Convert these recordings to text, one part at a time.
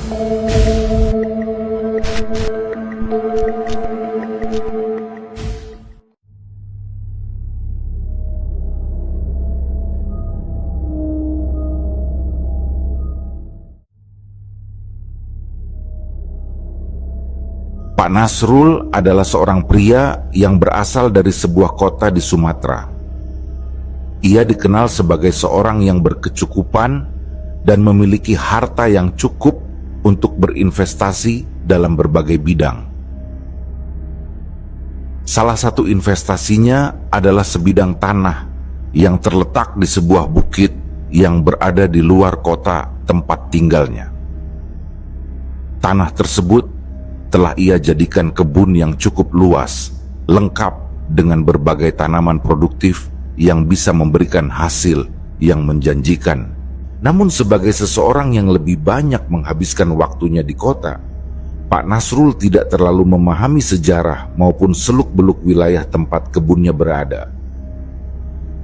Pak Nasrul adalah seorang pria yang berasal dari sebuah kota di Sumatera. Ia dikenal sebagai seorang yang berkecukupan dan memiliki harta yang cukup untuk berinvestasi dalam berbagai bidang. Salah satu investasinya adalah sebidang tanah yang terletak di sebuah bukit yang berada di luar kota tempat tinggalnya. Tanah tersebut telah ia jadikan kebun yang cukup luas, lengkap dengan berbagai tanaman produktif yang bisa memberikan hasil yang menjanjikan. Namun sebagai seseorang yang lebih banyak menghabiskan waktunya di kota, Pak Nasrul tidak terlalu memahami sejarah maupun seluk-beluk wilayah tempat kebunnya berada.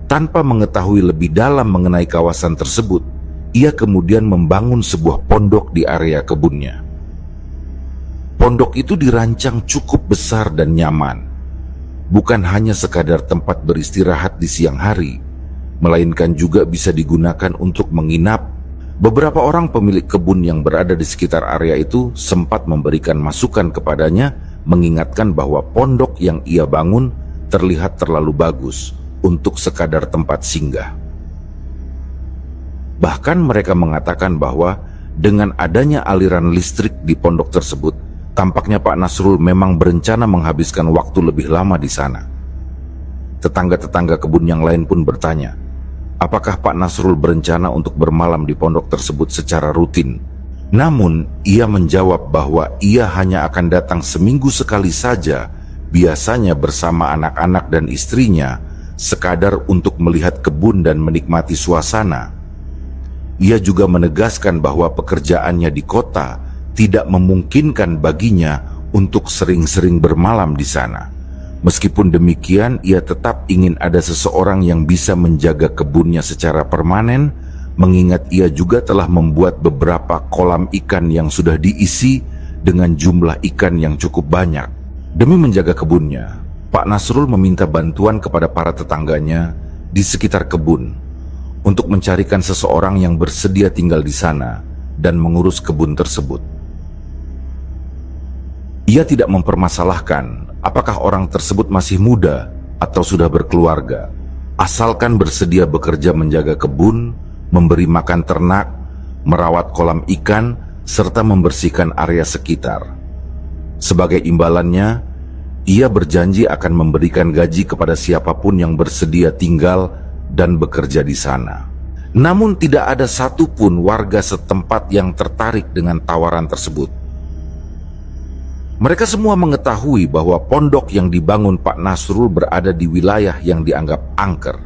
Tanpa mengetahui lebih dalam mengenai kawasan tersebut, ia kemudian membangun sebuah pondok di area kebunnya. Pondok itu dirancang cukup besar dan nyaman, bukan hanya sekadar tempat beristirahat di siang hari, melainkan juga bisa digunakan untuk menginap. Beberapa orang pemilik kebun yang berada di sekitar area itu sempat memberikan masukan kepadanya, mengingatkan bahwa pondok yang ia bangun terlihat terlalu bagus untuk sekadar tempat singgah. Bahkan mereka mengatakan bahwa dengan adanya aliran listrik di pondok tersebut, tampaknya Pak Nasrul memang berencana menghabiskan waktu lebih lama di sana. Tetangga-tetangga kebun yang lain pun bertanya, apakah Pak Nasrul berencana untuk bermalam di pondok tersebut secara rutin? Namun, ia menjawab bahwa ia hanya akan datang seminggu sekali saja, biasanya bersama anak-anak dan istrinya, sekadar untuk melihat kebun dan menikmati suasana. Ia juga menegaskan bahwa pekerjaannya di kota tidak memungkinkan baginya untuk sering-sering bermalam di sana. Meskipun demikian, ia tetap ingin ada seseorang yang bisa menjaga kebunnya secara permanen, mengingat ia juga telah membuat beberapa kolam ikan yang sudah diisi dengan jumlah ikan yang cukup banyak. Demi menjaga kebunnya, Pak Nasrul meminta bantuan kepada para tetangganya di sekitar kebun untuk mencarikan seseorang yang bersedia tinggal di sana dan mengurus kebun tersebut. Ia tidak mempermasalahkan apakah orang tersebut masih muda atau sudah berkeluarga, asalkan bersedia bekerja menjaga kebun, memberi makan ternak, merawat kolam ikan, serta membersihkan area sekitar. Sebagai imbalannya, ia berjanji akan memberikan gaji kepada siapapun yang bersedia tinggal dan bekerja di sana. Namun tidak ada satupun warga setempat yang tertarik dengan tawaran tersebut. Mereka semua mengetahui bahwa pondok yang dibangun Pak Nasrul berada di wilayah yang dianggap angker.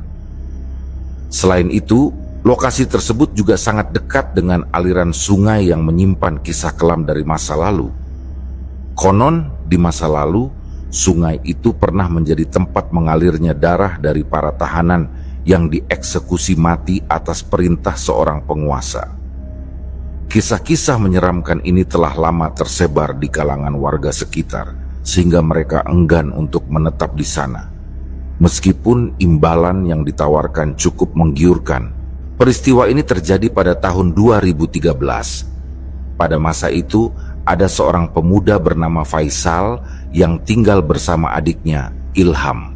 Selain itu, lokasi tersebut juga sangat dekat dengan aliran sungai yang menyimpan kisah kelam dari masa lalu. Konon, di masa lalu, sungai itu pernah menjadi tempat mengalirnya darah dari para tahanan yang dieksekusi mati atas perintah seorang penguasa. Kisah-kisah menyeramkan ini telah lama tersebar di kalangan warga sekitar, sehingga mereka enggan untuk menetap di sana. Meskipun imbalan yang ditawarkan cukup menggiurkan, peristiwa ini terjadi pada tahun 2013. Pada masa itu, ada seorang pemuda bernama Faisal yang tinggal bersama adiknya, Ilham.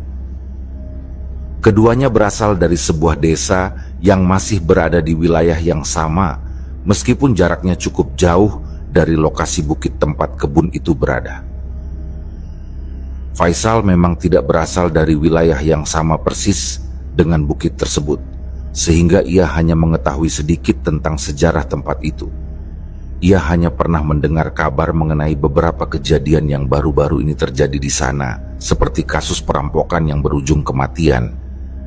Keduanya berasal dari sebuah desa yang masih berada di wilayah yang sama, meskipun jaraknya cukup jauh dari lokasi bukit tempat kebun itu berada. Faisal memang tidak berasal dari wilayah yang sama persis dengan bukit tersebut, sehingga ia hanya mengetahui sedikit tentang sejarah tempat itu. Ia hanya pernah mendengar kabar mengenai beberapa kejadian yang baru-baru ini terjadi di sana, seperti kasus perampokan yang berujung kematian,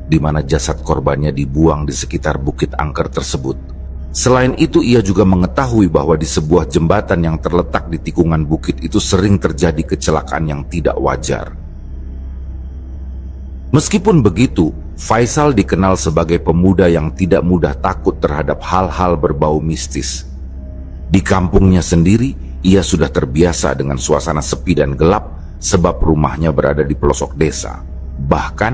di mana jasad korbannya dibuang di sekitar bukit angker tersebut. Selain itu, ia juga mengetahui bahwa di sebuah jembatan yang terletak di tikungan bukit itu sering terjadi kecelakaan yang tidak wajar. Meskipun begitu, Faisal dikenal sebagai pemuda yang tidak mudah takut terhadap hal-hal berbau mistis. Di kampungnya sendiri, ia sudah terbiasa dengan suasana sepi dan gelap sebab rumahnya berada di pelosok desa. Bahkan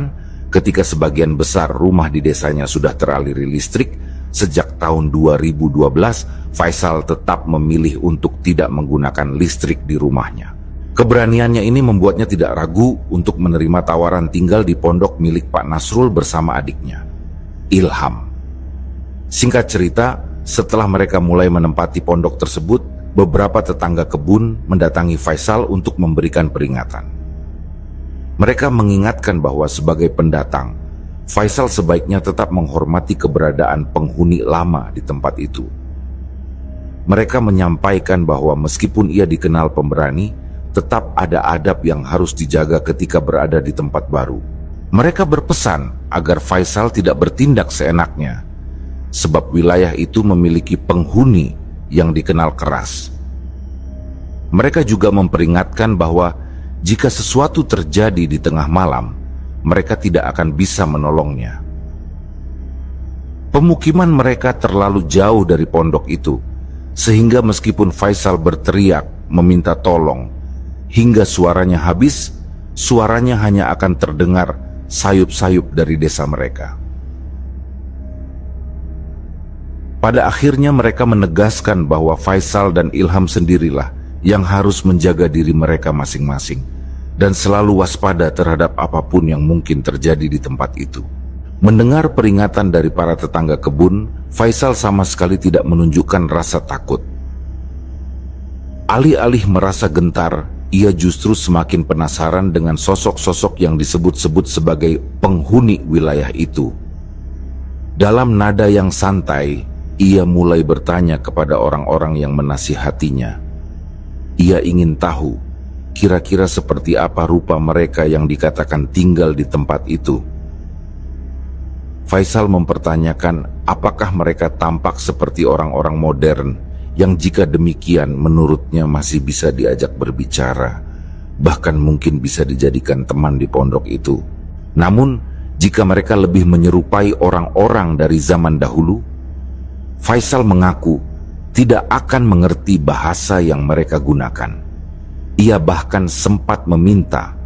ketika sebagian besar rumah di desanya sudah teraliri listrik, sejak tahun 2012, Faisal tetap memilih untuk tidak menggunakan listrik di rumahnya. Keberaniannya ini membuatnya tidak ragu untuk menerima tawaran tinggal di pondok milik Pak Nasrul bersama adiknya, Ilham. Singkat cerita, setelah mereka mulai menempati pondok tersebut, beberapa tetangga kebun mendatangi Faisal untuk memberikan peringatan. Mereka mengingatkan bahwa sebagai pendatang, Faisal sebaiknya tetap menghormati keberadaan penghuni lama di tempat itu. Mereka menyampaikan bahwa meskipun ia dikenal pemberani, tetap ada adab yang harus dijaga ketika berada di tempat baru. Mereka berpesan agar Faisal tidak bertindak seenaknya, sebab wilayah itu memiliki penghuni yang dikenal keras. Mereka juga memperingatkan bahwa jika sesuatu terjadi di tengah malam, mereka tidak akan bisa menolongnya. Pemukiman mereka terlalu jauh dari pondok itu, sehingga meskipun Faisal berteriak meminta tolong hingga suaranya habis, suaranya hanya akan terdengar sayup-sayup dari desa mereka. Pada akhirnya mereka menegaskan bahwa Faisal dan Ilham sendirilah yang harus menjaga diri mereka masing-masing dan selalu waspada terhadap apapun yang mungkin terjadi di tempat itu. Mendengar peringatan dari para tetangga kebun, Faisal sama sekali tidak menunjukkan rasa takut. Alih-alih merasa gentar, ia justru semakin penasaran dengan sosok-sosok yang disebut-sebut sebagai penghuni wilayah itu. Dalam nada yang santai, ia mulai bertanya kepada orang-orang yang menasihatinya. Ia ingin tahu kira-kira seperti apa rupa mereka yang dikatakan tinggal di tempat itu. Faisal mempertanyakan apakah mereka tampak seperti orang-orang modern yang jika demikian menurutnya masih bisa diajak berbicara, bahkan mungkin bisa dijadikan teman di pondok itu. Namun, jika mereka lebih menyerupai orang-orang dari zaman dahulu, Faisal mengaku tidak akan mengerti bahasa yang mereka gunakan. Ia bahkan sempat meminta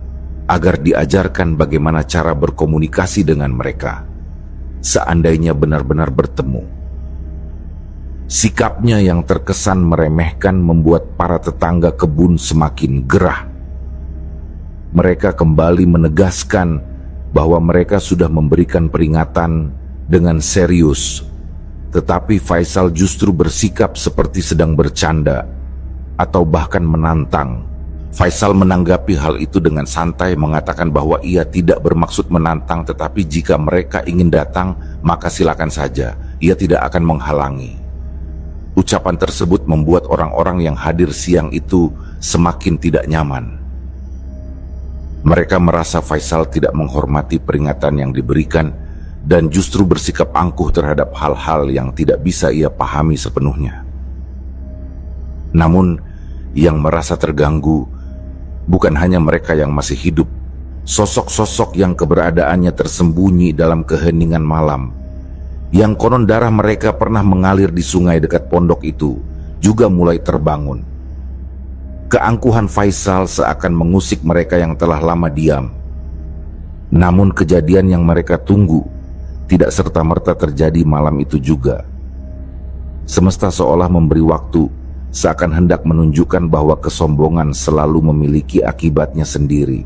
agar diajarkan bagaimana cara berkomunikasi dengan mereka, seandainya benar-benar bertemu. Sikapnya yang terkesan meremehkan membuat para tetangga kebun semakin gerah. Mereka kembali menegaskan bahwa mereka sudah memberikan peringatan dengan serius, tetapi Faisal justru bersikap seperti sedang bercanda atau bahkan menantang. Faisal menanggapi hal itu dengan santai, mengatakan bahwa ia tidak bermaksud menantang, tetapi jika mereka ingin datang, maka silakan saja, ia tidak akan menghalangi. Ucapan tersebut membuat orang-orang yang hadir siang itu semakin tidak nyaman. Mereka merasa Faisal tidak menghormati peringatan yang diberikan dan justru bersikap angkuh terhadap hal-hal yang tidak bisa ia pahami sepenuhnya. Namun, yang merasa terganggu bukan hanya mereka yang masih hidup. Sosok-sosok yang keberadaannya tersembunyi dalam keheningan malam, yang konon darah mereka pernah mengalir di sungai dekat pondok itu, juga mulai terbangun. Keangkuhan Faisal seakan mengusik mereka yang telah lama diam. Namun kejadian yang mereka tunggu tidak serta-merta terjadi malam itu juga. Semesta seolah memberi waktu, seakan hendak menunjukkan bahwa kesombongan selalu memiliki akibatnya sendiri.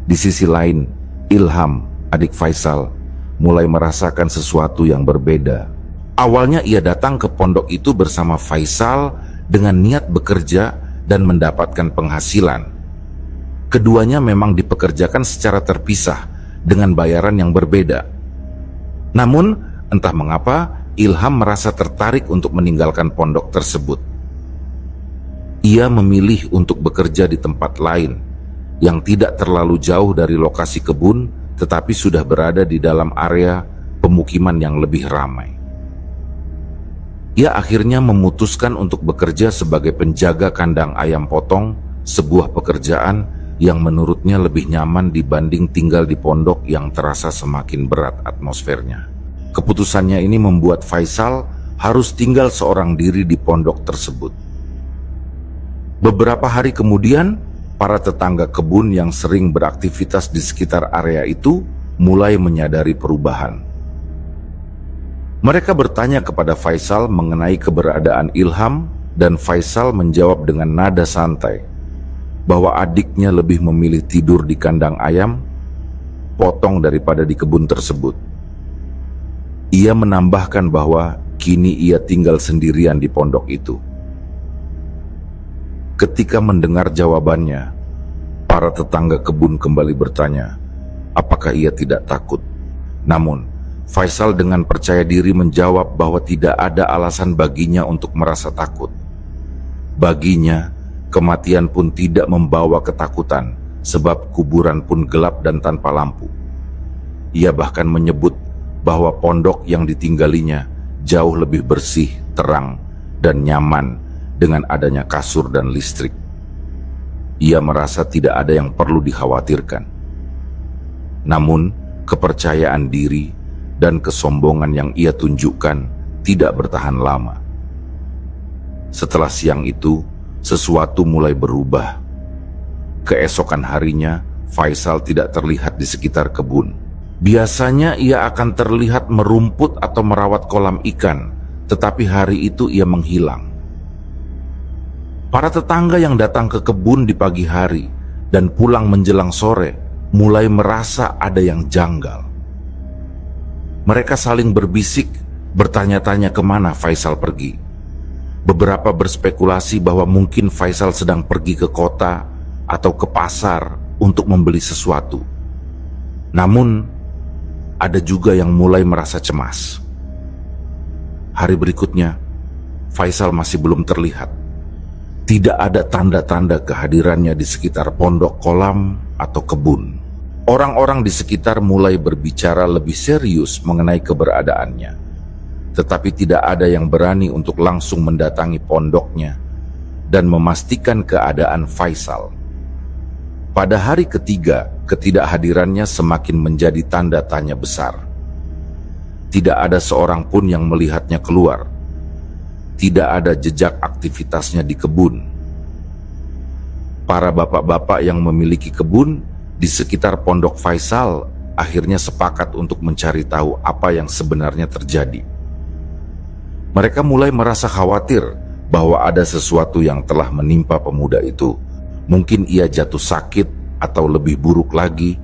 Di sisi lain, Ilham, adik Faisal, mulai merasakan sesuatu yang berbeda. Awalnya ia datang ke pondok itu bersama Faisal dengan niat bekerja dan mendapatkan penghasilan. Keduanya memang dipekerjakan secara terpisah dengan bayaran yang berbeda. Namun, entah mengapa, Ilham merasa tertarik untuk meninggalkan pondok tersebut. Ia memilih untuk bekerja di tempat lain yang tidak terlalu jauh dari lokasi kebun, tetapi sudah berada di dalam area pemukiman yang lebih ramai. Ia akhirnya memutuskan untuk bekerja sebagai penjaga kandang ayam potong, sebuah pekerjaan yang menurutnya lebih nyaman dibanding tinggal di pondok yang terasa semakin berat atmosfernya. Keputusannya ini membuat Faisal harus tinggal seorang diri di pondok tersebut. Beberapa hari kemudian, para tetangga kebun yang sering beraktivitas di sekitar area itu mulai menyadari perubahan. Mereka bertanya kepada Faisal mengenai keberadaan Ilham, dan Faisal menjawab dengan nada santai bahwa adiknya lebih memilih tidur di kandang ayam potong daripada di kebun tersebut. Ia menambahkan bahwa kini ia tinggal sendirian di pondok itu. Ketika mendengar jawabannya, para tetangga kebun kembali bertanya, apakah ia tidak takut? Namun, Faisal dengan percaya diri menjawab bahwa tidak ada alasan baginya untuk merasa takut. Baginya, kematian pun tidak membawa ketakutan, sebab kuburan pun gelap dan tanpa lampu. Ia bahkan menyebut bahwa pondok yang ditinggalinya jauh lebih bersih, terang, dan nyaman dengan adanya kasur dan listrik. Ia merasa tidak ada yang perlu dikhawatirkan. Namun, kepercayaan diri dan kesombongan yang ia tunjukkan tidak bertahan lama. Setelah siang itu, sesuatu mulai berubah. Keesokan harinya, Faisal tidak terlihat di sekitar kebun. Biasanya ia akan terlihat merumput atau merawat kolam ikan, tetapi hari itu ia menghilang. Para tetangga yang datang ke kebun di pagi hari dan pulang menjelang sore mulai merasa ada yang janggal. Mereka saling berbisik, bertanya-tanya kemana Faisal pergi. Beberapa berspekulasi bahwa mungkin Faisal sedang pergi ke kota atau ke pasar untuk membeli sesuatu. Namun, ada juga yang mulai merasa cemas. Hari berikutnya, Faisal masih belum terlihat. Tidak ada tanda-tanda kehadirannya di sekitar pondok, kolam, atau kebun. Orang-orang di sekitar mulai berbicara lebih serius mengenai keberadaannya. Tetapi tidak ada yang berani untuk langsung mendatangi pondoknya dan memastikan keadaan Faisal. Pada hari ketiga, ketidakhadirannya semakin menjadi tanda tanya besar. Tidak ada seorang pun yang melihatnya keluar. Tidak ada jejak aktivitasnya di kebun. Para bapak-bapak yang memiliki kebun di sekitar pondok Faisal akhirnya sepakat untuk mencari tahu apa yang sebenarnya terjadi. Mereka mulai merasa khawatir bahwa ada sesuatu yang telah menimpa pemuda itu. Mungkin ia jatuh sakit atau lebih buruk lagi,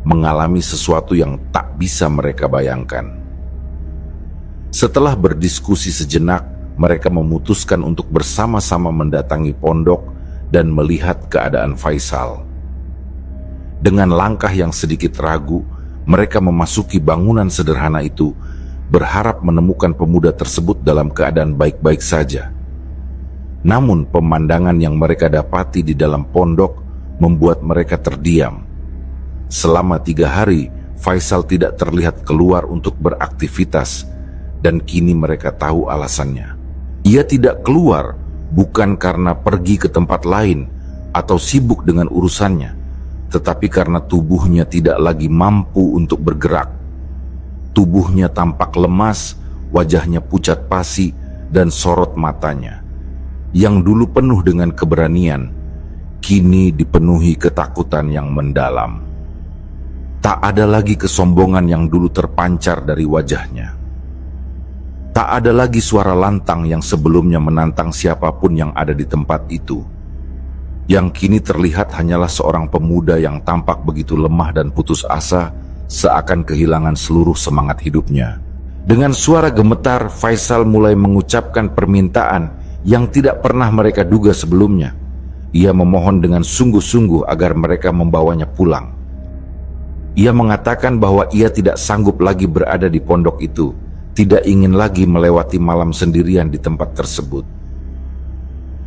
mengalami sesuatu yang tak bisa mereka bayangkan. Setelah berdiskusi sejenak, mereka memutuskan untuk bersama-sama mendatangi pondok dan melihat keadaan Faisal. Dengan langkah yang sedikit ragu, mereka memasuki bangunan sederhana itu, berharap menemukan pemuda tersebut dalam keadaan baik-baik saja. Namun pemandangan yang mereka dapati di dalam pondok membuat mereka terdiam. Selama 3 hari, Faisal tidak terlihat keluar untuk beraktivitas, dan kini mereka tahu alasannya. Ia tidak keluar bukan karena pergi ke tempat lain atau sibuk dengan urusannya, tetapi karena tubuhnya tidak lagi mampu untuk bergerak. Tubuhnya tampak lemas, wajahnya pucat pasi, dan sorot matanya, yang dulu penuh dengan keberanian, kini dipenuhi ketakutan yang mendalam. Tak ada lagi kesombongan yang dulu terpancar dari wajahnya. Tak ada lagi suara lantang yang sebelumnya menantang siapapun yang ada di tempat itu. Yang kini terlihat hanyalah seorang pemuda yang tampak begitu lemah dan putus asa, seakan kehilangan seluruh semangat hidupnya. Dengan suara gemetar, Faisal mulai mengucapkan permintaan yang tidak pernah mereka duga sebelumnya. Ia memohon dengan sungguh-sungguh agar mereka membawanya pulang. Ia mengatakan bahwa ia tidak sanggup lagi berada di pondok itu, tidak ingin lagi melewati malam sendirian di tempat tersebut.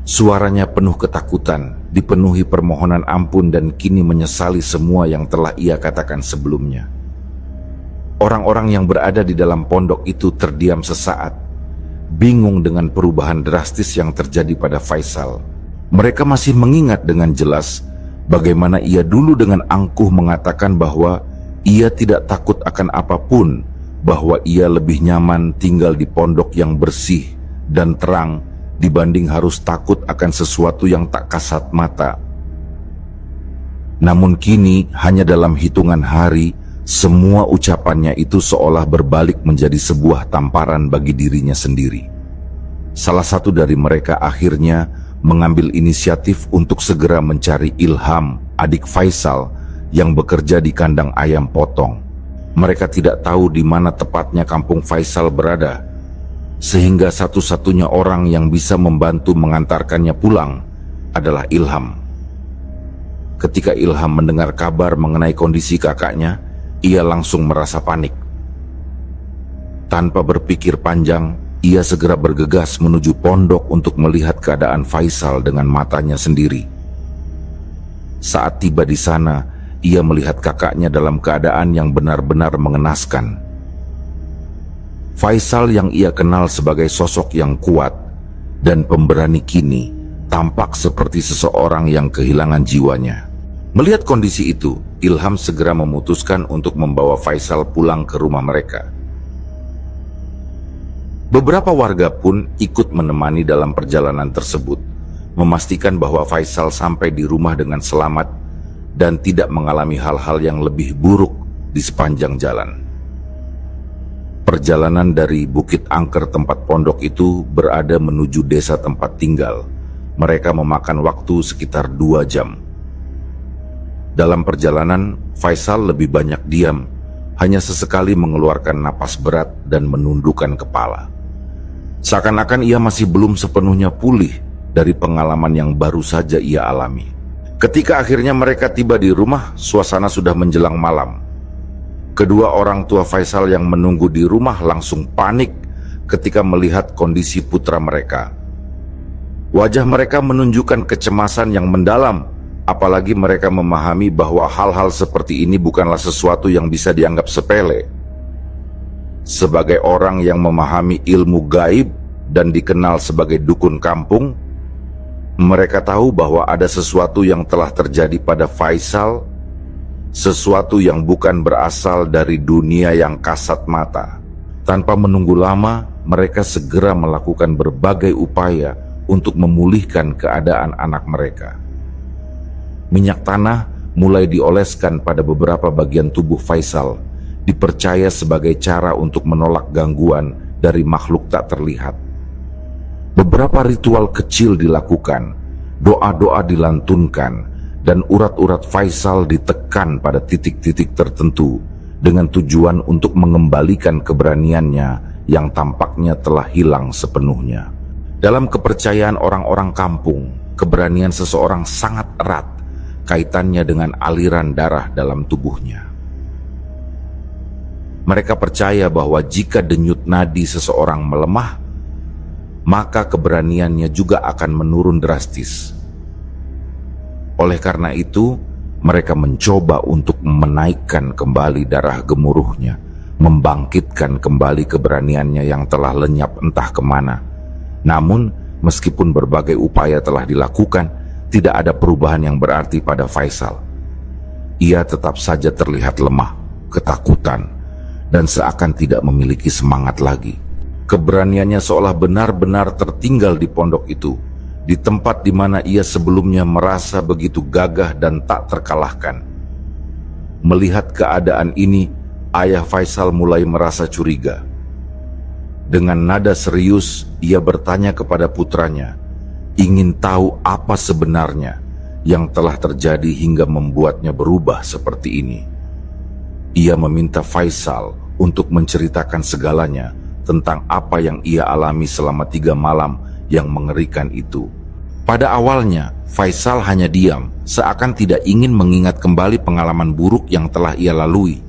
Suaranya penuh ketakutan, dipenuhi permohonan ampun, dan kini menyesali semua yang telah ia katakan sebelumnya. Orang-orang yang berada di dalam pondok itu terdiam sesaat, bingung dengan perubahan drastis yang terjadi pada Faisal. Mereka masih mengingat dengan jelas bagaimana ia dulu dengan angkuh mengatakan bahwa ia tidak takut akan apapun, bahwa ia lebih nyaman tinggal di pondok yang bersih dan terang dibanding harus takut akan sesuatu yang tak kasat mata. Namun kini hanya dalam hitungan hari, semua ucapannya itu seolah berbalik menjadi sebuah tamparan bagi dirinya sendiri. Salah satu dari mereka akhirnya mengambil inisiatif untuk segera mencari Ilham, adik Faisal, yang bekerja di kandang ayam potong. Mereka tidak tahu di mana tepatnya kampung Faisal berada, sehingga satu-satunya orang yang bisa membantu mengantarkannya pulang adalah Ilham. Ketika Ilham mendengar kabar mengenai kondisi kakaknya, ia langsung merasa panik. Tanpa berpikir panjang, ia segera bergegas menuju pondok untuk melihat keadaan Faisal dengan matanya sendiri. Saat tiba di sana, ia melihat kakaknya dalam keadaan yang benar-benar mengenaskan. Faisal yang ia kenal sebagai sosok yang kuat dan pemberani kini tampak seperti seseorang yang kehilangan jiwanya. Melihat kondisi itu, Ilham segera memutuskan untuk membawa Faisal pulang ke rumah mereka. Beberapa warga pun ikut menemani dalam perjalanan tersebut, memastikan bahwa Faisal sampai di rumah dengan selamat dan tidak mengalami hal-hal yang lebih buruk di sepanjang jalan. Perjalanan dari Bukit Angker tempat pondok itu berada menuju desa tempat tinggal. Mereka memakan waktu sekitar 2 jam. Dalam perjalanan, Faisal lebih banyak diam, hanya sesekali mengeluarkan napas berat dan menundukkan kepala. Seakan-akan ia masih belum sepenuhnya pulih dari pengalaman yang baru saja ia alami. Ketika akhirnya mereka tiba di rumah, suasana sudah menjelang malam. Kedua orang tua Faisal yang menunggu di rumah langsung panik ketika melihat kondisi putra mereka. Wajah mereka menunjukkan kecemasan yang mendalam, apalagi mereka memahami bahwa hal-hal seperti ini bukanlah sesuatu yang bisa dianggap sepele. Sebagai orang yang memahami ilmu gaib dan dikenal sebagai dukun kampung, mereka tahu bahwa ada sesuatu yang telah terjadi pada Faisal, sesuatu yang bukan berasal dari dunia yang kasat mata. Tanpa menunggu lama, mereka segera melakukan berbagai upaya untuk memulihkan keadaan anak mereka. Minyak tanah mulai dioleskan pada beberapa bagian tubuh Faisal, dipercaya sebagai cara untuk menolak gangguan dari makhluk tak terlihat. Beberapa ritual kecil dilakukan, doa-doa dilantunkan, dan urat-urat Faisal ditekan pada titik-titik tertentu dengan tujuan untuk mengembalikan keberaniannya yang tampaknya telah hilang sepenuhnya. Dalam kepercayaan orang-orang kampung, keberanian seseorang sangat erat kaitannya dengan aliran darah dalam tubuhnya. Mereka percaya bahwa jika denyut nadi seseorang melemah, maka keberaniannya juga akan menurun drastis. Oleh karena itu, mereka mencoba untuk menaikkan kembali darah gemuruhnya, membangkitkan kembali keberaniannya yang telah lenyap entah kemana. Namun, meskipun berbagai upaya telah dilakukan, tidak ada perubahan yang berarti pada Faisal. Ia tetap saja terlihat lemah, ketakutan, dan seakan tidak memiliki semangat lagi. Keberaniannya seolah benar-benar tertinggal di pondok itu, di tempat di mana ia sebelumnya merasa begitu gagah dan tak terkalahkan. Melihat keadaan ini, ayah Faisal mulai merasa curiga. Dengan nada serius, ia bertanya kepada putranya, ingin tahu apa sebenarnya yang telah terjadi hingga membuatnya berubah seperti ini. Ia meminta Faisal untuk menceritakan segalanya tentang apa yang ia alami selama 3 malam yang mengerikan itu. Pada awalnya, Faisal hanya diam, seakan tidak ingin mengingat kembali pengalaman buruk yang telah ia lalui.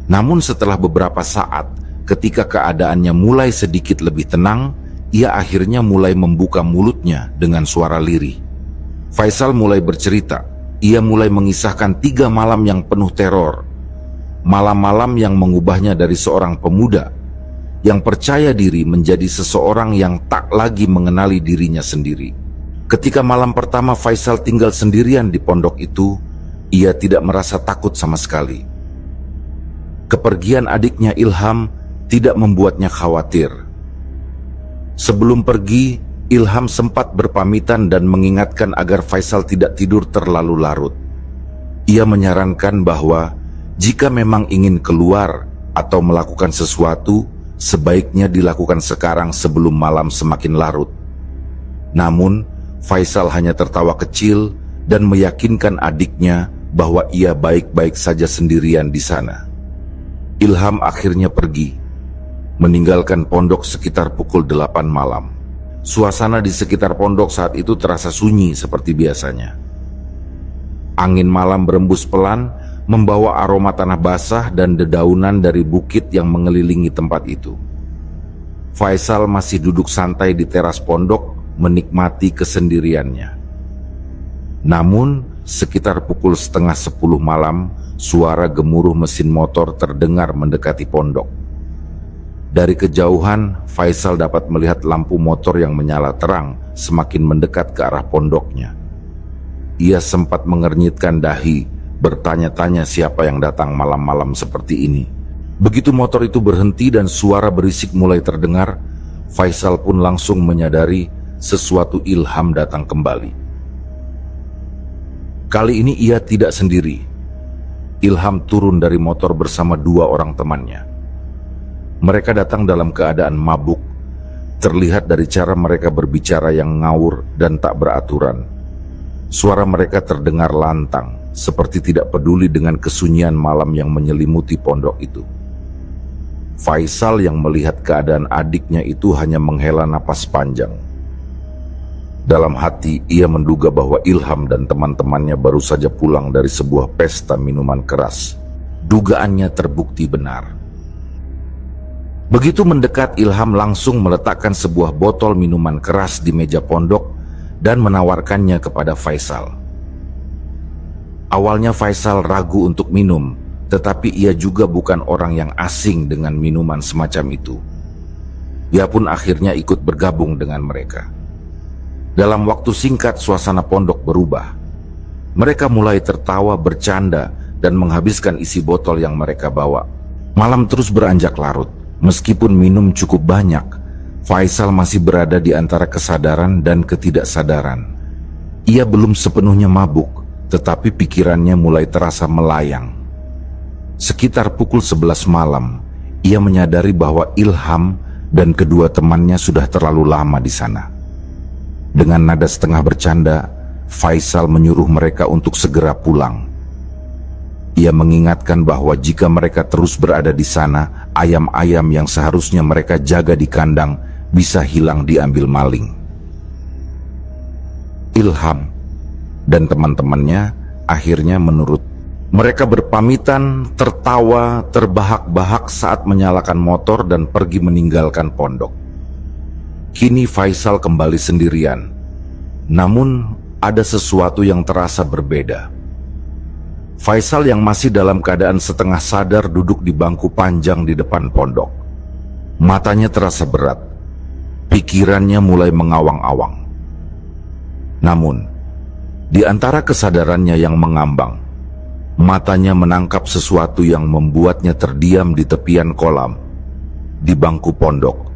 Namun setelah beberapa saat, ketika keadaannya mulai sedikit lebih tenang, ia akhirnya mulai membuka mulutnya dengan suara lirih. Faisal mulai bercerita. Ia mulai mengisahkan 3 malam yang penuh teror. Malam-malam yang mengubahnya dari seorang pemuda yang percaya diri menjadi seseorang yang tak lagi mengenali dirinya sendiri. Ketika malam pertama Faisal tinggal sendirian di pondok itu, ia tidak merasa takut sama sekali. Kepergian adiknya Ilham tidak membuatnya khawatir. Sebelum pergi, Ilham sempat berpamitan dan mengingatkan agar Faisal tidak tidur terlalu larut. Ia menyarankan bahwa jika memang ingin keluar atau melakukan sesuatu, sebaiknya dilakukan sekarang sebelum malam semakin larut. Namun, Faisal hanya tertawa kecil dan meyakinkan adiknya bahwa ia baik-baik saja sendirian di sana. Ilham akhirnya pergi, meninggalkan pondok sekitar pukul 8 malam. Suasana di sekitar pondok saat itu terasa sunyi seperti biasanya. Angin malam berembus pelan, membawa aroma tanah basah dan dedaunan dari bukit yang mengelilingi tempat itu. Faisal masih duduk santai di teras pondok, menikmati kesendiriannya. Namun, sekitar pukul 9:30 malam, suara gemuruh mesin motor terdengar mendekati pondok. Dari kejauhan, Faisal dapat melihat lampu motor yang menyala terang semakin mendekat ke arah pondoknya. Ia sempat mengernyitkan dahi, bertanya-tanya siapa yang datang malam-malam seperti ini. Begitu motor itu berhenti dan suara berisik mulai terdengar, Faisal pun langsung menyadari sesuatu ilham datang kembali. Kali ini ia tidak sendiri. Ilham turun dari motor bersama 2 orang temannya. Mereka datang dalam keadaan mabuk, terlihat dari cara mereka berbicara yang ngawur dan tak beraturan. Suara mereka terdengar lantang, seperti tidak peduli dengan kesunyian malam yang menyelimuti pondok itu. Faisal yang melihat keadaan adiknya itu hanya menghela napas panjang. Dalam hati, ia menduga bahwa Ilham dan teman-temannya baru saja pulang dari sebuah pesta minuman keras. Dugaannya terbukti benar. Begitu mendekat, Ilham langsung meletakkan sebuah botol minuman keras di meja pondok dan menawarkannya kepada Faisal. Awalnya Faisal ragu untuk minum, tetapi ia juga bukan orang yang asing dengan minuman semacam itu. Ia pun akhirnya ikut bergabung dengan mereka. Dalam waktu singkat, suasana pondok berubah. Mereka mulai tertawa, bercanda, dan menghabiskan isi botol yang mereka bawa. Malam terus beranjak larut. Meskipun minum cukup banyak, Faisal masih berada di antara kesadaran dan ketidaksadaran. Ia belum sepenuhnya mabuk, tetapi pikirannya mulai terasa melayang. Sekitar pukul 11 malam, ia menyadari bahwa Ilham dan kedua temannya sudah terlalu lama di sana. Dengan nada setengah bercanda, Faisal menyuruh mereka untuk segera pulang. Ia mengingatkan bahwa jika mereka terus berada di sana, ayam-ayam yang seharusnya mereka jaga di kandang bisa hilang diambil maling. Ilham dan teman-temannya akhirnya menurut. Mereka berpamitan, tertawa, terbahak-bahak saat menyalakan motor dan pergi meninggalkan pondok. Kini Faisal kembali sendirian. Namun ada sesuatu yang terasa berbeda. Faisal yang masih dalam keadaan setengah sadar duduk di bangku panjang di depan pondok. Matanya terasa berat. Pikirannya mulai mengawang-awang. Namun, di antara kesadarannya yang mengambang, matanya menangkap sesuatu yang membuatnya terdiam di tepian kolam. Di bangku pondok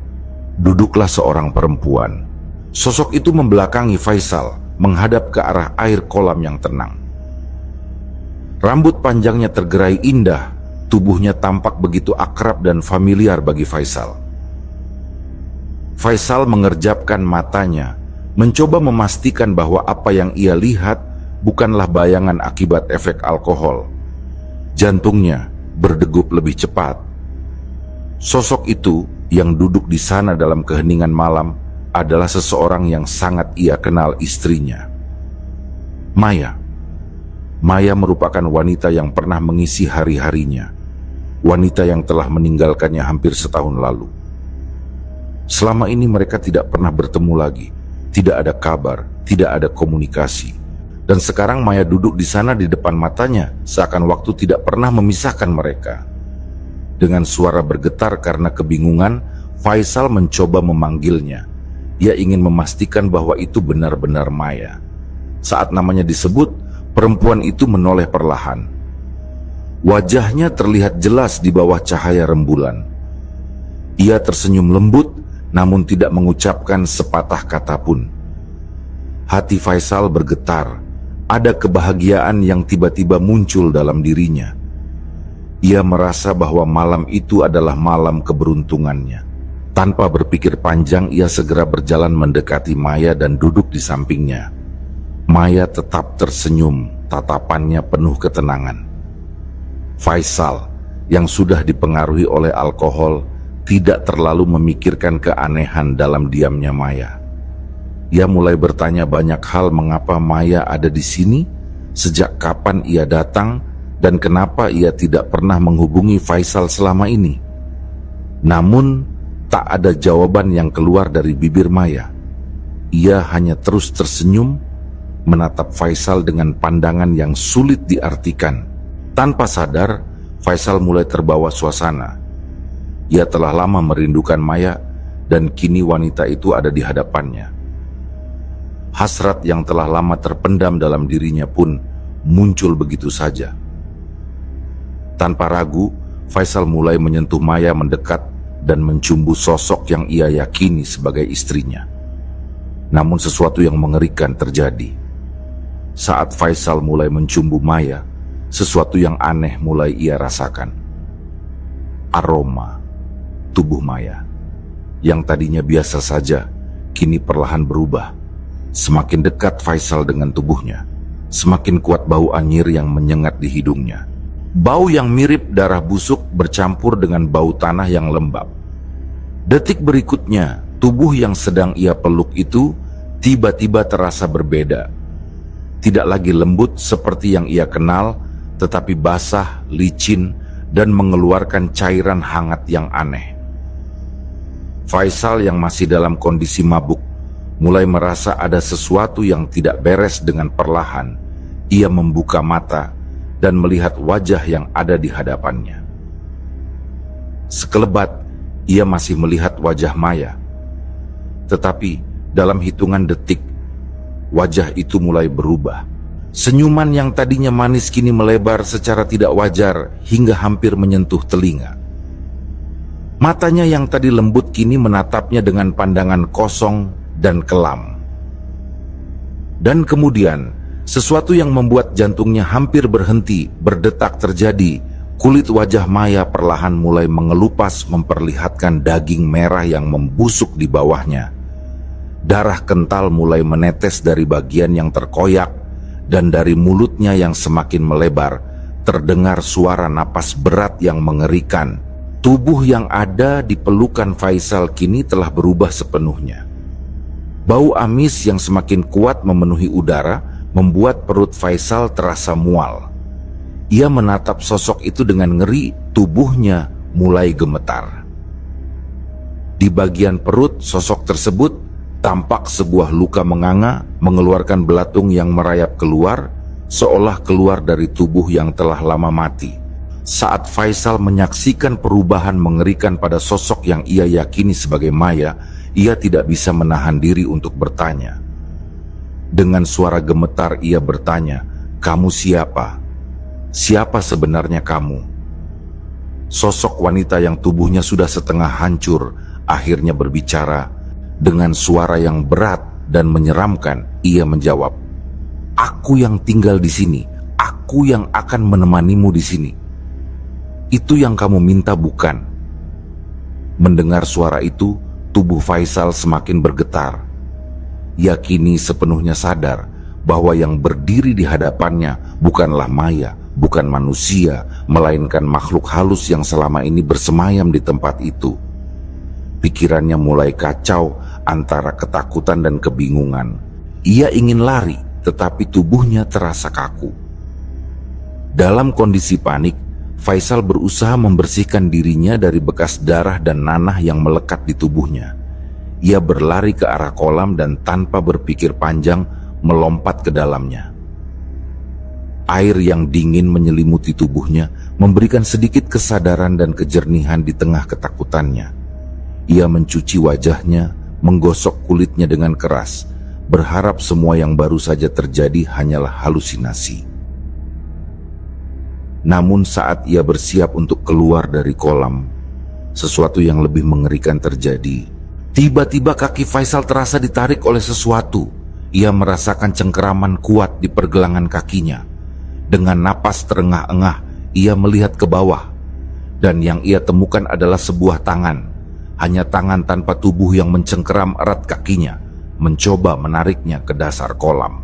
duduklah seorang perempuan. Sosok itu membelakangi Faisal, menghadap ke arah air kolam yang tenang. Rambut panjangnya tergerai indah, tubuhnya tampak begitu akrab dan familiar bagi Faisal. Faisal mengerjapkan matanya, mencoba memastikan bahwa apa yang ia lihat bukanlah bayangan akibat efek alkohol. Jantungnya berdegup lebih cepat. Sosok itu yang duduk di sana dalam keheningan malam adalah seseorang yang sangat ia kenal, istrinya, Maya. Maya merupakan wanita yang pernah mengisi hari-harinya, wanita yang telah meninggalkannya hampir setahun lalu. Selama ini mereka tidak pernah bertemu lagi, tidak ada kabar, tidak ada komunikasi. Dan sekarang Maya duduk di sana di depan matanya, seakan waktu tidak pernah memisahkan mereka. Dengan suara bergetar karena kebingungan, Faisal mencoba memanggilnya. Ia ingin memastikan bahwa itu benar-benar Maya. Saat namanya disebut, perempuan itu menoleh perlahan. Wajahnya terlihat jelas di bawah cahaya rembulan. Ia tersenyum lembut, namun tidak mengucapkan sepatah kata pun. Hati Faisal bergetar. Ada kebahagiaan yang tiba-tiba muncul dalam dirinya. Ia merasa bahwa malam itu adalah malam keberuntungannya. Tanpa berpikir panjang, ia segera berjalan mendekati Maya dan duduk di sampingnya. Maya tetap tersenyum, tatapannya penuh ketenangan. Faisal, yang sudah dipengaruhi oleh alkohol, tidak terlalu memikirkan keanehan dalam diamnya Maya. Ia mulai bertanya banyak hal, mengapa Maya ada di sini, sejak kapan ia datang, dan kenapa ia tidak pernah menghubungi Faisal selama ini. Namun, tak ada jawaban yang keluar dari bibir Maya. Ia hanya terus tersenyum, menatap Faisal dengan pandangan yang sulit diartikan. Tanpa sadar, Faisal mulai terbawa suasana. Ia telah lama merindukan Maya, dan kini wanita itu ada di hadapannya. Hasrat yang telah lama terpendam dalam dirinya pun muncul begitu saja. Tanpa ragu, Faisal mulai menyentuh Maya, mendekat dan mencumbu sosok yang ia yakini sebagai istrinya. Namun sesuatu yang mengerikan terjadi. Saat Faisal mulai mencumbu Maya, sesuatu yang aneh mulai ia rasakan. Aroma tubuh Maya yang tadinya biasa saja, kini perlahan berubah. Semakin dekat Faisal dengan tubuhnya, semakin kuat bau anyir yang menyengat di hidungnya. Bau yang mirip darah busuk bercampur dengan bau tanah yang lembab. Detik berikutnya, tubuh yang sedang ia peluk itu tiba-tiba terasa berbeda. Tidak lagi lembut seperti yang ia kenal, tetapi basah, licin, dan mengeluarkan cairan hangat yang aneh. Faisal yang masih dalam kondisi mabuk mulai merasa ada sesuatu yang tidak beres. Dengan perlahan ia membuka mata dan melihat wajah yang ada di hadapannya. Sekelebat ia masih melihat wajah Maya, tetapi dalam hitungan detik wajah itu mulai berubah. Senyuman yang tadinya manis kini melebar secara tidak wajar hingga hampir menyentuh telinga. Matanya yang tadi lembut kini menatapnya dengan pandangan kosong dan kelam. Dan kemudian, sesuatu yang membuat jantungnya hampir berhenti berdetak terjadi. Kulit wajah Maya perlahan mulai mengelupas, memperlihatkan daging merah yang membusuk di bawahnya. Darah kental mulai menetes dari bagian yang terkoyak, dan dari mulutnya yang semakin melebar, terdengar suara napas berat yang mengerikan. Tubuh yang ada di pelukan Faisal kini telah berubah sepenuhnya. Bau amis yang semakin kuat memenuhi udara, membuat perut Faisal terasa mual. Ia menatap sosok itu dengan ngeri, tubuhnya mulai gemetar. Di bagian perut sosok tersebut, tampak sebuah luka menganga, mengeluarkan belatung yang merayap keluar, seolah keluar dari tubuh yang telah lama mati. Saat Faisal menyaksikan perubahan mengerikan pada sosok yang ia yakini sebagai Maya, ia tidak bisa menahan diri untuk bertanya. Dengan suara gemetar ia bertanya, "Kamu siapa? Siapa sebenarnya kamu?" Sosok wanita yang tubuhnya sudah setengah hancur akhirnya berbicara. Dengan suara yang berat dan menyeramkan, ia menjawab, "Aku yang tinggal di sini, aku yang akan menemanimu di sini. Itu yang kamu minta, bukan?" Mendengar suara itu, tubuh Faisal semakin bergetar. Ia kini sepenuhnya sadar bahwa yang berdiri di hadapannya bukanlah Maya, bukan manusia, melainkan makhluk halus yang selama ini bersemayam di tempat itu. Pikirannya mulai kacau antara ketakutan dan kebingungan. Ia ingin lari, tetapi tubuhnya terasa kaku. Dalam kondisi panik, Faisal berusaha membersihkan dirinya dari bekas darah dan nanah yang melekat di tubuhnya. Ia berlari ke arah kolam dan tanpa berpikir panjang melompat ke dalamnya. Air yang dingin menyelimuti tubuhnya, memberikan sedikit kesadaran dan kejernihan di tengah ketakutannya. Ia mencuci wajahnya, menggosok kulitnya dengan keras, berharap semua yang baru saja terjadi hanyalah halusinasi. Namun saat ia bersiap untuk keluar dari kolam, sesuatu yang lebih mengerikan terjadi. Tiba-tiba kaki Faisal terasa ditarik oleh sesuatu. Ia merasakan cengkeraman kuat di pergelangan kakinya. Dengan napas terengah-engah, ia melihat ke bawah. Dan yang ia temukan adalah sebuah tangan. Hanya tangan tanpa tubuh yang mencengkeram erat kakinya, mencoba menariknya ke dasar kolam.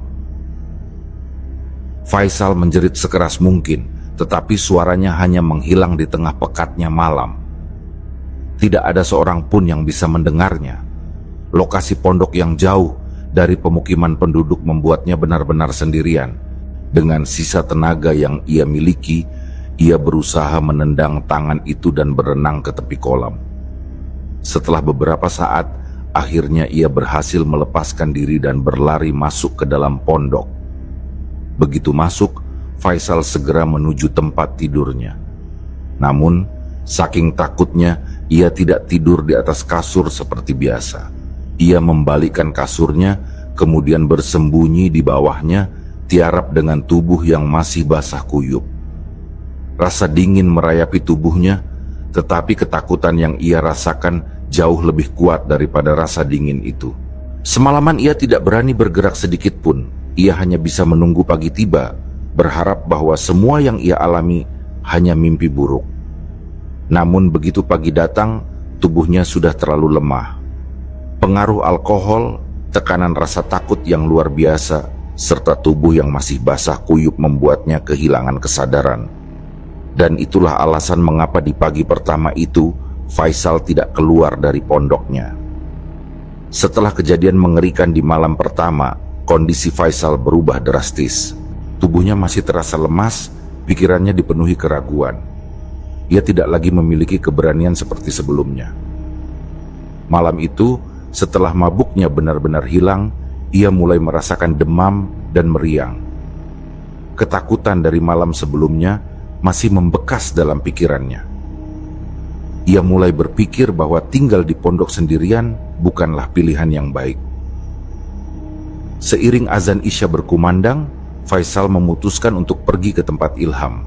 Faisal menjerit sekeras mungkin, tetapi suaranya hanya menghilang di tengah pekatnya malam. Tidak ada seorang pun yang bisa mendengarnya. Lokasi pondok yang jauh dari pemukiman penduduk membuatnya benar-benar sendirian. Dengan sisa tenaga yang ia miliki, ia berusaha menendang tangan itu dan berenang ke tepi kolam. Setelah beberapa saat, akhirnya ia berhasil melepaskan diri dan berlari masuk ke dalam pondok. Begitu masuk, Faisal segera menuju tempat tidurnya. Namun, saking takutnya, ia tidak tidur di atas kasur seperti biasa. Ia membalikkan kasurnya, kemudian bersembunyi di bawahnya, tiarap dengan tubuh yang masih basah kuyup. Rasa dingin merayapi tubuhnya, tetapi ketakutan yang ia rasakan jauh lebih kuat daripada rasa dingin itu. Semalaman ia tidak berani bergerak sedikit pun. Ia hanya bisa menunggu pagi tiba, berharap bahwa semua yang ia alami hanya mimpi buruk. Namun begitu pagi datang, tubuhnya sudah terlalu lemah. Pengaruh alkohol, tekanan rasa takut yang luar biasa, serta tubuh yang masih basah kuyup membuatnya kehilangan kesadaran. Dan itulah alasan mengapa di pagi pertama itu, Faisal tidak keluar dari pondoknya. Setelah kejadian mengerikan di malam pertama, kondisi Faisal berubah drastis. Tubuhnya masih terasa lemas, pikirannya dipenuhi keraguan. Ia tidak lagi memiliki keberanian seperti sebelumnya. Malam itu, setelah mabuknya benar-benar hilang, ia mulai merasakan demam dan meriang. Ketakutan dari malam sebelumnya masih membekas dalam pikirannya. Ia mulai berpikir bahwa tinggal di pondok sendirian bukanlah pilihan yang baik. Seiring azan Isya berkumandang, Faisal memutuskan untuk pergi ke tempat Ilham.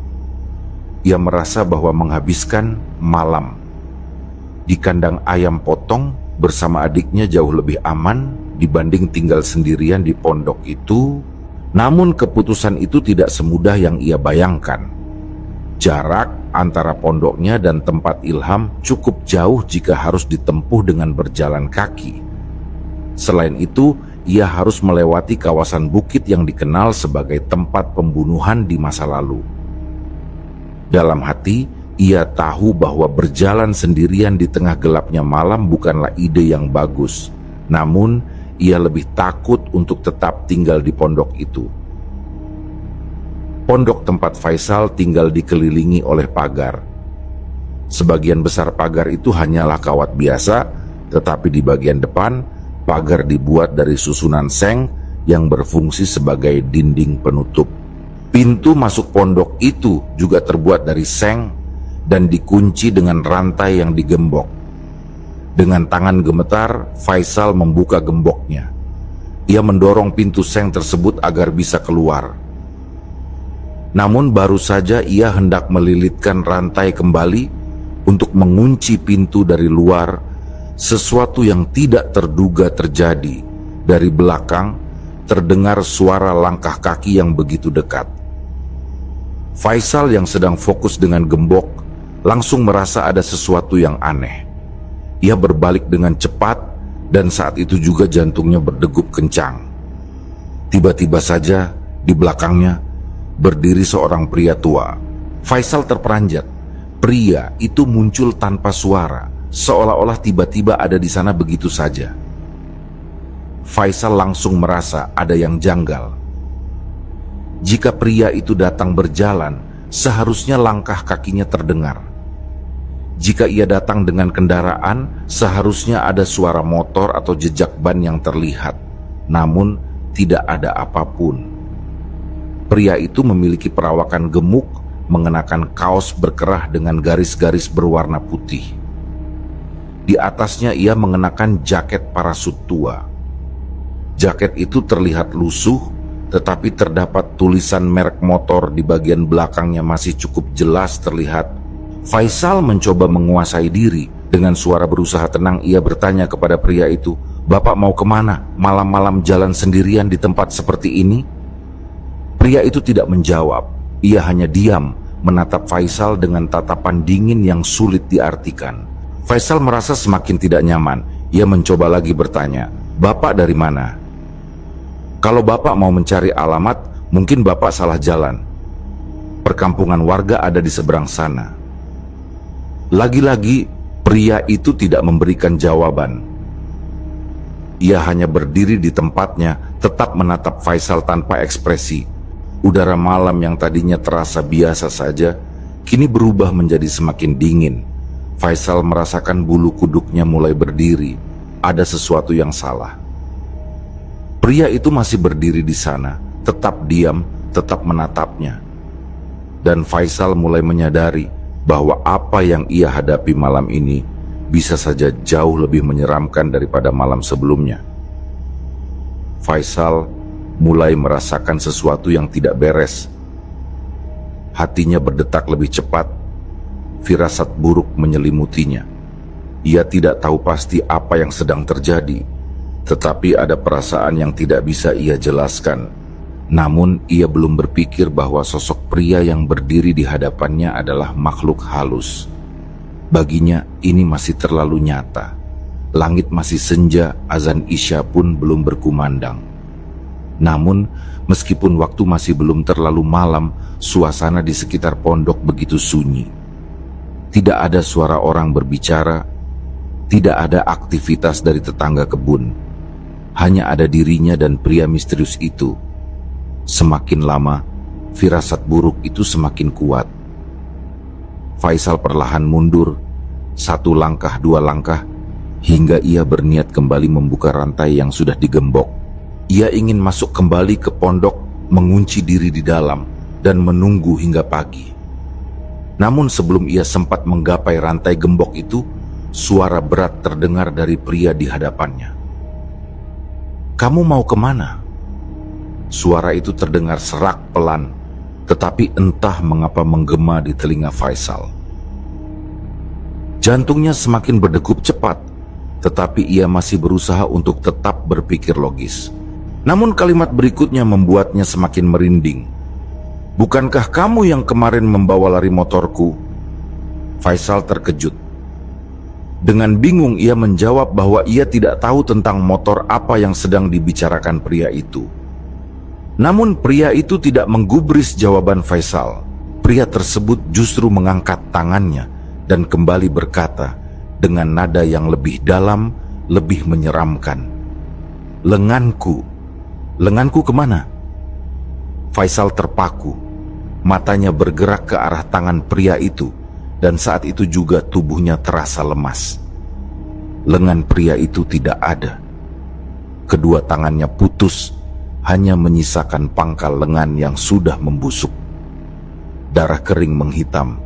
Ia merasa bahwa menghabiskan malam di kandang ayam potong bersama adiknya jauh lebih aman dibanding tinggal sendirian di pondok itu. Namun keputusan itu tidak semudah yang ia bayangkan. Jarak antara pondoknya dan tempat Ilham cukup jauh jika harus ditempuh dengan berjalan kaki. Selain itu, ia harus melewati kawasan bukit yang dikenal sebagai tempat pembunuhan di masa lalu. Dalam hati, ia tahu bahwa berjalan sendirian di tengah gelapnya malam bukanlah ide yang bagus. Namun, ia lebih takut untuk tetap tinggal di pondok itu. Pondok tempat Faisal tinggal dikelilingi oleh pagar. Sebagian besar pagar itu hanyalah kawat biasa, tetapi di bagian depan, pagar dibuat dari susunan seng yang berfungsi sebagai dinding penutup. Pintu masuk pondok itu juga terbuat dari seng dan dikunci dengan rantai yang digembok. Dengan tangan gemetar, Faisal membuka gemboknya. Ia mendorong pintu seng tersebut agar bisa keluar. Namun baru saja ia hendak melilitkan rantai kembali untuk mengunci pintu dari luar, sesuatu yang tidak terduga terjadi. Dari belakang terdengar suara langkah kaki yang begitu dekat. Faisal yang sedang fokus dengan gembok langsung merasa ada sesuatu yang aneh. Ia berbalik dengan cepat dan saat itu juga jantungnya berdegup kencang. Tiba-tiba saja di belakangnya berdiri seorang pria tua. Faisal terperanjat. Pria itu muncul tanpa suara, seolah-olah tiba-tiba ada di sana begitu saja. Faisal langsung merasa ada yang janggal. Jika pria itu datang berjalan, seharusnya langkah kakinya terdengar. Jika ia datang dengan kendaraan, seharusnya ada suara motor atau jejak ban yang terlihat. Namun, tidak ada apapun. Pria itu memiliki perawakan gemuk, mengenakan kaos berkerah dengan garis-garis berwarna putih. Di atasnya ia mengenakan jaket parasut tua. Jaket itu terlihat lusuh tetapi terdapat tulisan merek motor di bagian belakangnya masih cukup jelas terlihat. Faisal mencoba menguasai diri. Dengan suara berusaha tenang ia bertanya kepada pria itu, "Bapak mau kemana? Malam-malam jalan sendirian di tempat seperti ini?" Pria itu tidak menjawab. Ia hanya diam menatap Faisal dengan tatapan dingin yang sulit diartikan. Faisal merasa semakin tidak nyaman. Ia mencoba lagi bertanya, "Bapak dari mana?" "Kalau Bapak mau mencari alamat, mungkin Bapak salah jalan. Perkampungan warga ada di seberang sana." Lagi-lagi pria itu tidak memberikan jawaban. Ia hanya berdiri di tempatnya, tetap menatap Faisal tanpa ekspresi. Udara malam yang tadinya terasa biasa saja, kini berubah menjadi semakin dingin. Faisal merasakan bulu kuduknya mulai berdiri. Ada sesuatu yang salah. Pria itu masih berdiri di sana, tetap diam, tetap menatapnya. Dan Faisal mulai menyadari bahwa apa yang ia hadapi malam ini bisa saja jauh lebih menyeramkan daripada malam sebelumnya. Faisal mulai merasakan sesuatu yang tidak beres. Hatinya berdetak lebih cepat. Firasat buruk menyelimutinya. Ia tidak tahu pasti apa yang sedang terjadi, tetapi ada perasaan yang tidak bisa ia jelaskan. Namun ia belum berpikir bahwa sosok pria yang berdiri di hadapannya adalah makhluk halus. Baginya ini masih terlalu nyata. Langit masih senja, azan Isya pun belum berkumandang. Namun meskipun waktu masih belum terlalu malam, suasana di sekitar pondok begitu sunyi. Tidak ada suara orang berbicara, tidak ada aktivitas dari tetangga kebun. Hanya ada dirinya dan pria misterius itu. Semakin lama, firasat buruk itu semakin kuat. Faisal perlahan mundur, 1 langkah 2 langkah, hingga ia berniat kembali membuka rantai yang sudah digembok. Ia ingin masuk kembali ke pondok, mengunci diri di dalam, dan menunggu hingga pagi. Namun sebelum ia sempat menggapai rantai gembok itu, suara berat terdengar dari pria di hadapannya. "Kamu mau kemana?" Suara itu terdengar serak pelan, tetapi entah mengapa menggema di telinga Faisal. Jantungnya semakin berdegup cepat, tetapi ia masih berusaha untuk tetap berpikir logis. Namun kalimat berikutnya membuatnya semakin merinding. "Bukankah kamu yang kemarin membawa lari motorku?" Faisal terkejut. Dengan bingung ia menjawab bahwa ia tidak tahu tentang motor apa yang sedang dibicarakan pria itu. Namun pria itu tidak menggubris jawaban Faisal. Pria tersebut justru mengangkat tangannya dan kembali berkata dengan nada yang lebih dalam, lebih menyeramkan, "Lenganku, lenganku kemana?" Faisal terpaku, matanya bergerak ke arah tangan pria itu, dan saat itu juga tubuhnya terasa lemas. Lengan pria itu tidak ada. Kedua tangannya putus, hanya menyisakan pangkal lengan yang sudah membusuk. Darah kering menghitam,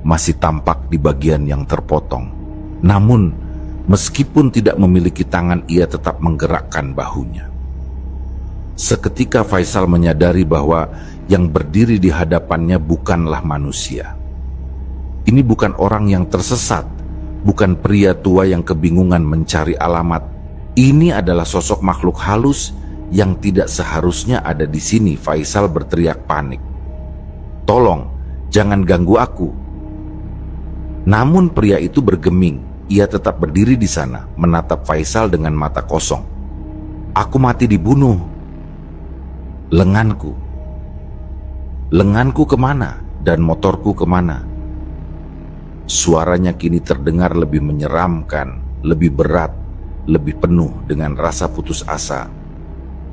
masih tampak di bagian yang terpotong. Namun, meskipun tidak memiliki tangan, ia tetap menggerakkan bahunya. Seketika Faisal menyadari bahwa yang berdiri di hadapannya bukanlah manusia. Ini bukan orang yang tersesat, bukan pria tua yang kebingungan mencari alamat. Ini adalah sosok makhluk halus yang tidak seharusnya ada di sini. Faisal berteriak panik, "Tolong, jangan ganggu aku." Namun pria itu bergeming. Ia tetap berdiri di sana, menatap Faisal dengan mata kosong. "Aku mati dibunuh. Lenganku. Lenganku kemana? Dan motorku kemana?" Suaranya kini terdengar lebih menyeramkan, lebih berat, lebih penuh dengan rasa putus asa.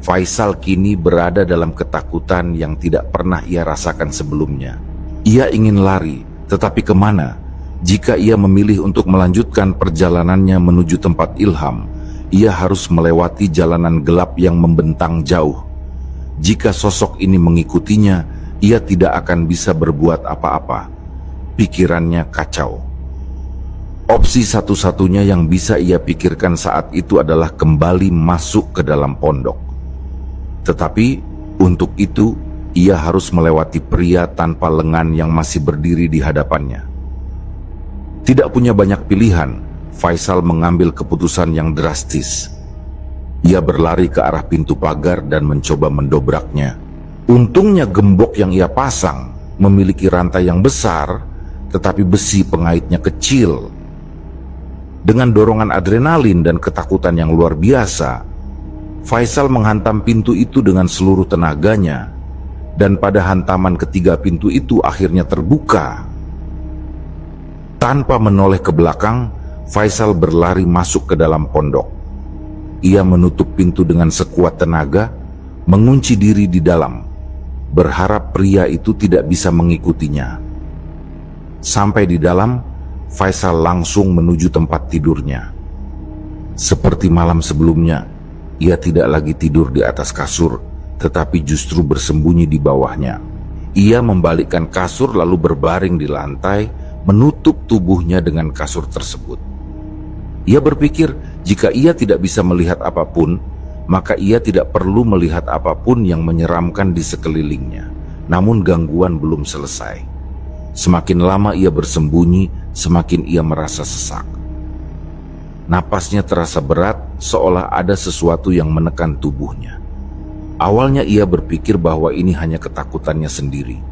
Faisal kini berada dalam ketakutan yang tidak pernah ia rasakan sebelumnya. Ia ingin lari, tetapi kemana? Jika ia memilih untuk melanjutkan perjalanannya menuju tempat ilham, ia harus melewati jalanan gelap yang membentang jauh. Jika sosok ini mengikutinya, ia tidak akan bisa berbuat apa-apa. Pikirannya kacau. Opsi satu-satunya yang bisa ia pikirkan saat itu adalah kembali masuk ke dalam pondok. Tetapi Untuk itu, ia harus melewati pria tanpa lengan yang masih berdiri di hadapannya. Tidak punya banyak pilihan, Faisal mengambil keputusan yang drastis. Ia berlari ke arah pintu pagar dan mencoba mendobraknya. Untungnya gembok yang ia pasang memiliki rantai yang besar, tetapi besi pengaitnya kecil. Dengan dorongan adrenalin dan ketakutan yang luar biasa, Faisal menghantam pintu itu dengan seluruh tenaganya, dan pada hantaman ketiga pintu itu akhirnya terbuka. Tanpa menoleh ke belakang, Faisal berlari masuk ke dalam pondok. Ia menutup pintu dengan sekuat tenaga, mengunci diri di dalam, berharap pria itu tidak bisa mengikutinya. Sampai di dalam, Faisal langsung menuju tempat tidurnya. Seperti malam sebelumnya, ia tidak lagi tidur di atas kasur, tetapi justru bersembunyi di bawahnya. Ia membalikkan kasur lalu berbaring di lantai, menutup tubuhnya dengan kasur tersebut. Ia berpikir jika ia tidak bisa melihat apapun, maka ia tidak perlu melihat apapun yang menyeramkan di sekelilingnya. Namun gangguan belum selesai. Semakin lama ia bersembunyi, semakin ia merasa sesak. Napasnya terasa berat, seolah ada sesuatu yang menekan tubuhnya. Awalnya ia berpikir bahwa ini hanya ketakutannya sendiri.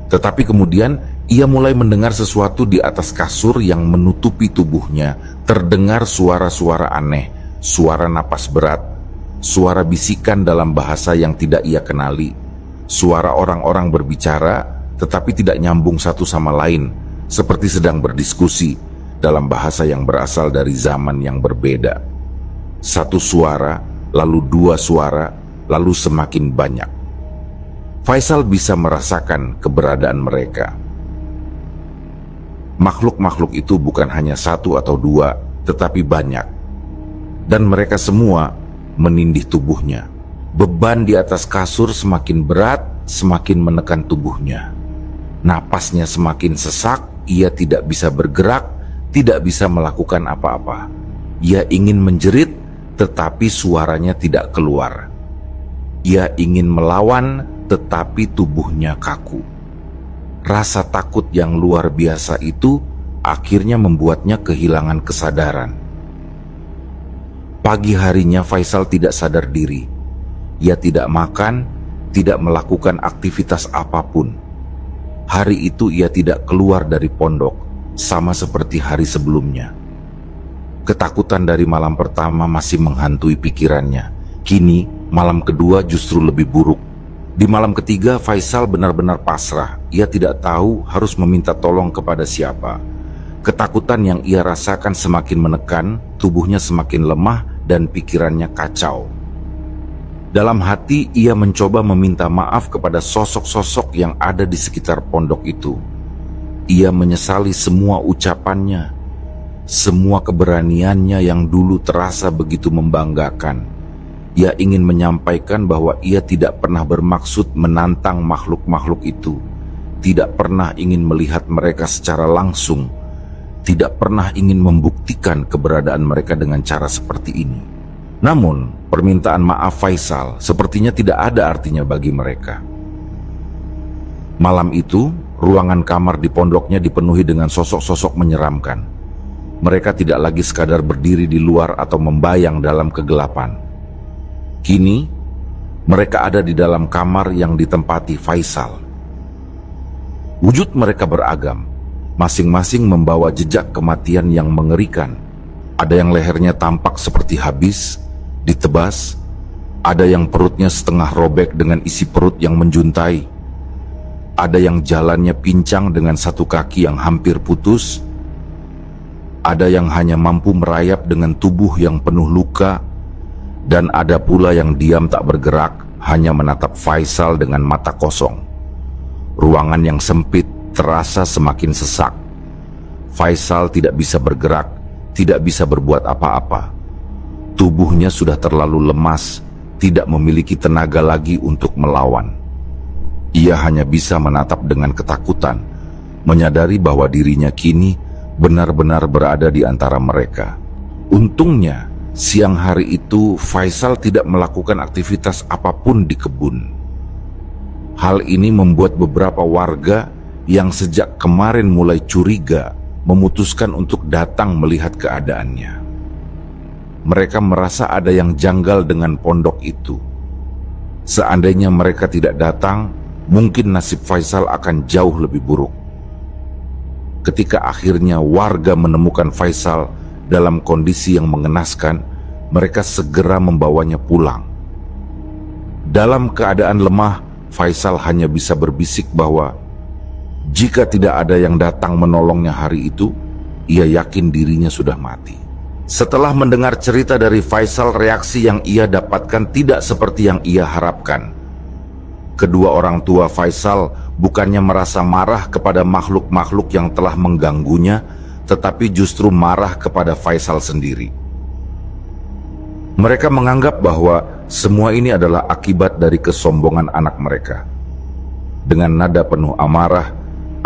Tetapi kemudian ia mulai mendengar sesuatu di atas kasur yang menutupi tubuhnya. Terdengar suara-suara aneh, suara napas berat, suara bisikan dalam bahasa yang tidak ia kenali, suara orang-orang berbicara tetapi tidak nyambung satu sama lain, seperti sedang berdiskusi dalam bahasa yang berasal dari zaman yang berbeda. Satu suara, lalu dua suara, lalu semakin banyak. Faisal bisa merasakan keberadaan mereka. Makhluk-makhluk itu bukan hanya satu atau dua, tetapi banyak. Dan mereka semua menindih tubuhnya. Beban di atas kasur semakin berat, semakin menekan tubuhnya. Napasnya semakin sesak, ia tidak bisa bergerak, tidak bisa melakukan apa-apa. Ia ingin menjerit, tetapi suaranya tidak keluar. Ia ingin melawan, tetapi tubuhnya kaku. Rasa takut yang luar biasa itu akhirnya membuatnya kehilangan kesadaran. Pagi harinya Faisal tidak sadar diri. Ia tidak makan, tidak melakukan aktivitas apapun. Hari itu ia tidak keluar dari pondok, sama seperti hari sebelumnya. Ketakutan dari malam pertama masih menghantui pikirannya. Kini, malam kedua justru lebih buruk. Di malam ketiga, Faisal benar-benar pasrah. Ia tidak tahu harus meminta tolong kepada siapa. Ketakutan yang ia rasakan semakin menekan, tubuhnya semakin lemah, dan pikirannya kacau. Dalam hati, ia mencoba meminta maaf kepada sosok-sosok yang ada di sekitar pondok itu. Ia menyesali semua ucapannya, semua keberaniannya yang dulu terasa begitu membanggakan. Ia ingin menyampaikan bahwa ia tidak pernah bermaksud menantang makhluk-makhluk itu, tidak pernah ingin melihat mereka secara langsung, tidak pernah ingin membuktikan keberadaan mereka dengan cara seperti ini. Namun, permintaan maaf Faisal sepertinya tidak ada artinya bagi mereka. Malam itu, ruangan kamar di pondoknya dipenuhi dengan sosok-sosok menyeramkan. Mereka tidak lagi sekadar berdiri di luar atau membayang dalam kegelapan. Kini, mereka ada di dalam kamar yang ditempati Faisal. Wujud mereka beragam, masing-masing membawa jejak kematian yang mengerikan. Ada yang lehernya tampak seperti habis, ditebas, ada yang perutnya setengah robek dengan isi perut yang menjuntai, ada yang jalannya pincang dengan satu kaki yang hampir putus, ada yang hanya mampu merayap dengan tubuh yang penuh luka, dan ada pula yang diam tak bergerak, hanya menatap Faisal dengan mata kosong. Ruangan yang sempit terasa semakin sesak. Faisal tidak bisa bergerak, tidak bisa berbuat apa-apa. Tubuhnya sudah terlalu lemas, tidak memiliki tenaga lagi untuk melawan. Ia hanya bisa menatap dengan ketakutan, menyadari bahwa dirinya kini benar-benar berada di antara mereka. Untungnya, siang hari itu Faisal tidak melakukan aktivitas apapun di kebun. Hal ini membuat beberapa warga yang sejak kemarin mulai curiga memutuskan untuk datang melihat keadaannya. Mereka merasa ada yang janggal dengan pondok itu. Seandainya mereka tidak datang, mungkin nasib Faisal akan jauh lebih buruk. Ketika akhirnya warga menemukan Faisal dalam kondisi yang mengenaskan, mereka segera membawanya pulang. Dalam keadaan lemah, Faisal hanya bisa berbisik bahwa jika tidak ada yang datang menolongnya hari itu, ia yakin dirinya sudah mati. Setelah mendengar cerita dari Faisal, reaksi yang ia dapatkan tidak seperti yang ia harapkan. Kedua orang tua Faisal bukannya merasa marah kepada makhluk-makhluk yang telah mengganggunya, tetapi justru marah kepada Faisal sendiri. Mereka menganggap bahwa semua ini adalah akibat dari kesombongan anak mereka. Dengan nada penuh amarah,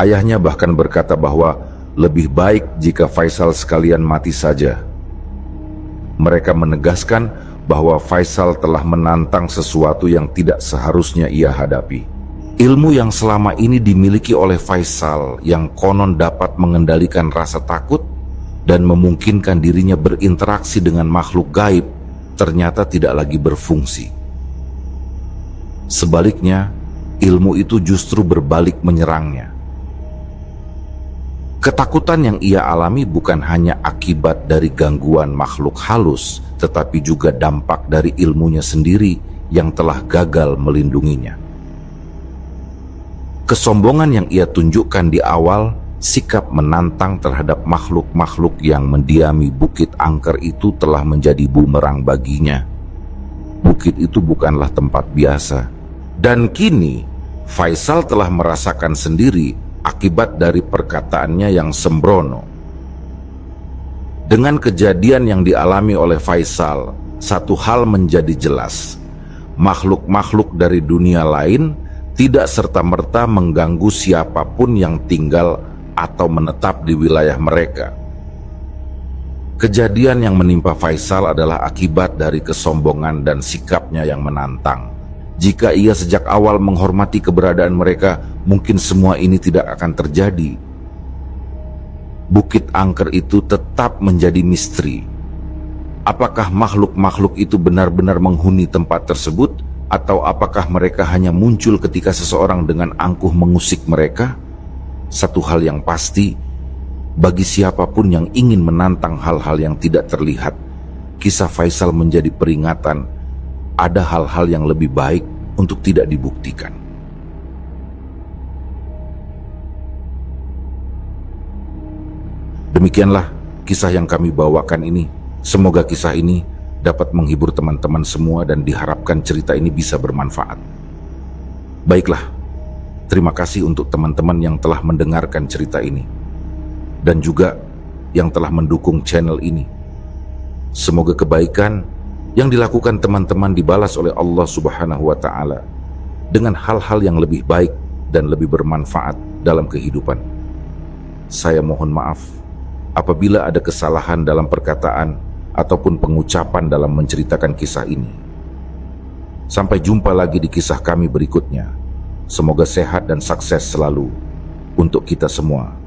ayahnya bahkan berkata bahwa lebih baik jika Faisal sekalian mati saja. Mereka menegaskan bahwa Faisal telah menantang sesuatu yang tidak seharusnya ia hadapi. Ilmu yang selama ini dimiliki oleh Faisal yang konon dapat mengendalikan rasa takut dan memungkinkan dirinya berinteraksi dengan makhluk gaib ternyata tidak lagi berfungsi. Sebaliknya, ilmu itu justru berbalik menyerangnya. Ketakutan yang ia alami bukan hanya akibat dari gangguan makhluk halus, tetapi juga dampak dari ilmunya sendiri yang telah gagal melindunginya. Kesombongan yang ia tunjukkan di awal, sikap menantang terhadap makhluk-makhluk yang mendiami Bukit Angker itu telah menjadi bumerang baginya. Bukit itu bukanlah tempat biasa. Dan kini, Faisal telah merasakan sendiri akibat dari perkataannya yang sembrono. Dengan kejadian yang dialami oleh Faisal, satu hal menjadi jelas. Makhluk-makhluk dari dunia lain tidak serta-merta mengganggu siapapun yang tinggal atau menetap di wilayah mereka. Kejadian yang menimpa Faisal adalah akibat dari kesombongan dan sikapnya yang menantang. Jika ia sejak awal menghormati keberadaan mereka, mungkin semua ini tidak akan terjadi. Bukit Angker itu tetap menjadi misteri. Apakah makhluk-makhluk itu benar-benar menghuni tempat tersebut, atau apakah mereka hanya muncul ketika seseorang dengan angkuh mengusik mereka? Satu hal yang pasti, bagi siapapun yang ingin menantang hal-hal yang tidak terlihat, kisah Faisal menjadi peringatan. Ada hal-hal yang lebih baik untuk tidak dibuktikan. Demikianlah kisah yang kami bawakan ini. Semoga kisah ini dapat menghibur teman-teman semua dan diharapkan cerita ini bisa bermanfaat. Baiklah, terima kasih untuk teman-teman yang telah mendengarkan cerita ini dan juga yang telah mendukung channel ini. Semoga kebaikan yang dilakukan teman-teman dibalas oleh Allah Subhanahu wa Ta'ala dengan hal-hal yang lebih baik dan lebih bermanfaat dalam kehidupan. Saya mohon maaf apabila ada kesalahan dalam perkataan ataupun pengucapan dalam menceritakan kisah ini. Sampai jumpa lagi di kisah kami berikutnya. Semoga sehat dan sukses selalu untuk kita semua.